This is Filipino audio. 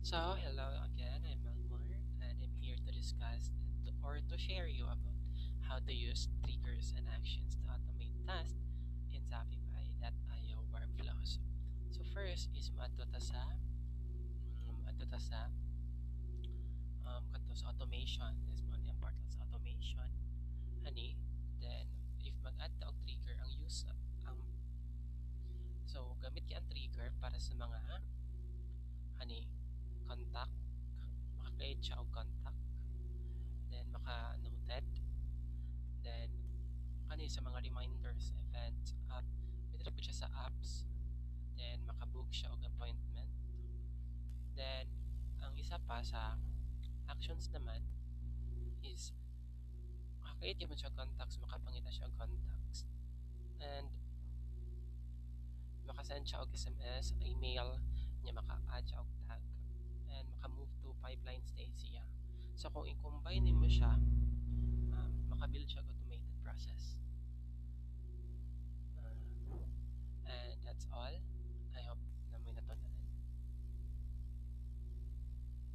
So, hello again, I'm Malmar, and I'm here to discuss or to share you about how to use triggers and actions to automate tasks in Shopify.io workflows. So, first is maadto ta sa kanto sa automation, is mo ang portal sa automation, ani, then if mag-add ta og trigger ang use ang so gamit kay ang trigger para sa mga ani contact, maka-create siya og contact, then maka-noted, then kani sa mga reminders, events, app, pwede po siya sa apps, then makabook siya og appointment. Then, ang isa pa sa actions naman is makakreate yun siya contacts, makapangita siya og contacts, and makasend siya og SMS, email, niya maka-add siya og tag, and maka-move to pipeline stage siya. So, kung i-combine mo siya, makabuild siya og automated process.